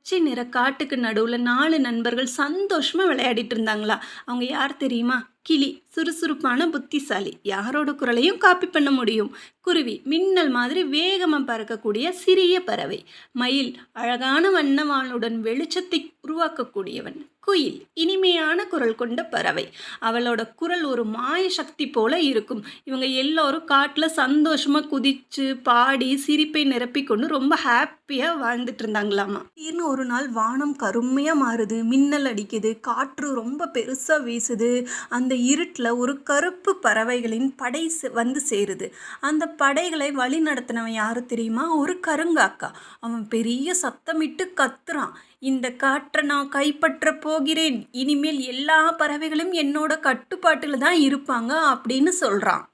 பச்சை நிற காட்டுக்கு நடுவுல 4 நண்பர்கள் சந்தோஷமா விளையாடிட்டு இருந்தாங்களா. அவங்க யார் தெரியுமா? கிளி சுறுசுறுப்பான புத்திசாலி, யாரோட குரலையும் காப்பி பண்ண முடியும். குருவி மின்னல் மாதிரி வேகமா பறக்கக்கூடிய சிறிய பறவை. மயில் அழகான வண்ணவாளுடன் வெளிச்சத்தை உருவாக்கக்கூடியவன். குயில் இனிமையான குரல் கொண்ட பறவை. அவளோட குரல் ஒரு மாய சக்தி போல இருக்கும். இவங்க எல்லோரும் காட்டுல சந்தோஷமா குதிச்சு பாடி சிரிப்பை நிரப்பி கொண்டு ரொம்ப ஹாப்பியா வாழ்ந்துட்டு இருந்தாங்களாமா. திடீர்னு ஒரு நாள் வானம் கருமையா மாறுது, மின்னல் அடிக்குது, காற்று ரொம்ப பெருசா வீசுது. அந்த இருட்டில் ஒரு கருப்பு பறவைகளின் படை வந்து சேருது. அந்த படைகளை வழி நடத்தினவன் யாரு தெரியுமா? ஒரு கருங்காக்கா. அவன் பெரிய சத்தமிட்டு கத்துறான், இந்த காற்றை நான் கைப்பற்ற போகிறேன், இனிமேல் எல்லா பறவைகளும் என்னோட கட்டுப்பாட்டில் தான் இருப்பாங்க அப்படின்னு சொல்றான்.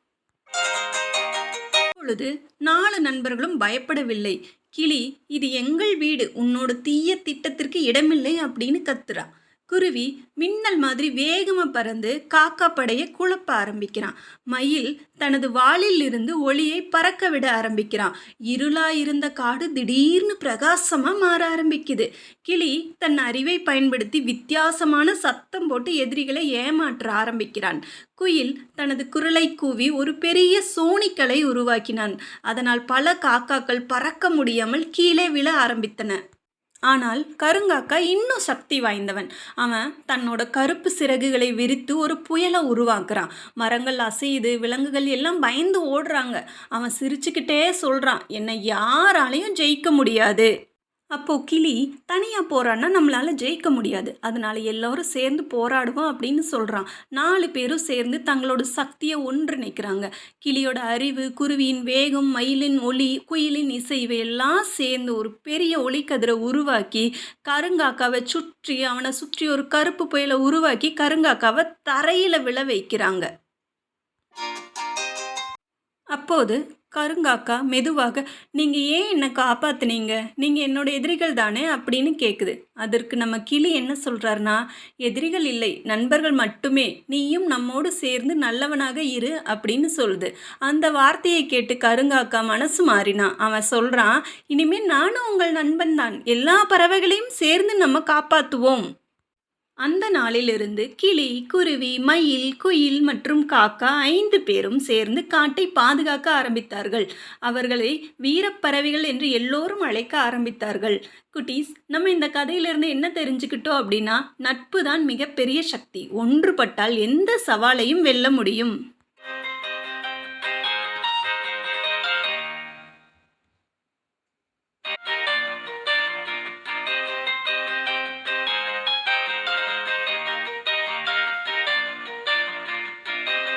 அப்பொழுது 4 நண்பர்களும் பயப்படவில்லை. கிளி, இது எங்கள் வீடு, உன்னோட தீய திட்டத்திற்கு இடமில்லை அப்படின்னு கத்துறான். குருவி மின்னல் மாதிரி வேகமா பறந்து காக்கா படையை குழப்ப ஆரம்பிக்கிறான். மயில் தனது வாளில் இருந்து ஒளியை பறக்க விட ஆரம்பிக்கிறான். இருளா இருந்த காடு திடீர்னு பிரகாசமா மாற ஆரம்பிக்குது. கிளி தன் அறிவை பயன்படுத்தி வித்தியாசமான சத்தம் போட்டு எதிரிகளை ஏமாற்ற ஆரம்பிக்கிறான். குயில் தனது குரலை கூவி ஒரு பெரிய சோனிக்கலை உருவாக்கினான். அதனால் பல காக்காக்கள் பறக்க முடியாமல் கீழே விழ ஆரம்பித்தன. ஆனால் கருங்காக்கா இன்னும் சக்தி வாய்ந்தவன். அவன் தன்னோட கருப்பு சிறகுகளை விரித்து ஒரு புயலை உருவாக்குறான். மரங்கள் அசையுது, விலங்குகள் எல்லாம் பயந்து ஓடுறாங்க. அவன் சிரிச்சுக்கிட்டே சொல்றான், என்னை யாராலையும் ஜெயிக்க முடியாது. அப்போ கிளி, தனியாக போராடினா நம்மளால் ஜெயிக்க முடியாது, அதனால எல்லோரும் சேர்ந்து போராடுவோம் அப்படின்னு சொல்கிறான். 4 பேரும் சேர்ந்து தங்களோட சக்தியை ஒன்றிணைக்கிறாங்க. கிளியோட அறிவு, குருவியின் வேகம், மயிலின் ஒளி, குயிலின் இசை இவையெல்லாம் சேர்ந்து ஒரு பெரிய ஒளிக்கதிரை உருவாக்கி கருங்காக்காவை சுற்றி அவனை சுற்றி ஒரு கருப்பு புயலை உருவாக்கி கருங்காக்காவை தரையில் விழ வைக்கிறாங்க. அப்போது கருங்காக்கா மெதுவாக, நீங்கள் ஏன் என்னை காப்பாத்துனீங்க, நீங்கள் என்னோட எதிரிகள் தானே அப்படின்னு கேட்குது. அதற்கு நம்ம கிளி என்ன சொல்கிறாருன்னா, எதிரிகள் இல்லை, நண்பர்கள் மட்டுமே, நீயும் நம்மோடு சேர்ந்து நல்லவனாக இரு அப்படின்னு சொல்லுது. அந்த வார்த்தையை கேட்டு கருங்காக்கா மனசு மாறினான். அவன் சொல்கிறான், இனிமேல் நானும் உங்கள் நண்பன் தான், எல்லா பறவைகளையும் சேர்ந்து நம்ம காப்பாற்றுவோம். அந்த நாளிலிருந்து கிளி, குருவி, மயில், குயில் மற்றும் காக்கா 5 பேரும் சேர்ந்து காட்டை பாதுகாக்க ஆரம்பித்தார்கள். அவர்களை வீரப்பறவைகள் என்று எல்லோரும் அழைக்க ஆரம்பித்தார்கள். குட்டீஸ், நம்ம இந்த கதையிலிருந்து என்ன தெரிஞ்சுக்கிட்டோம் அப்படின்னா, நட்பு தான் மிகப்பெரிய சக்தி. ஒன்றுபட்டால் எந்த சவாலையும் வெல்ல முடியும்.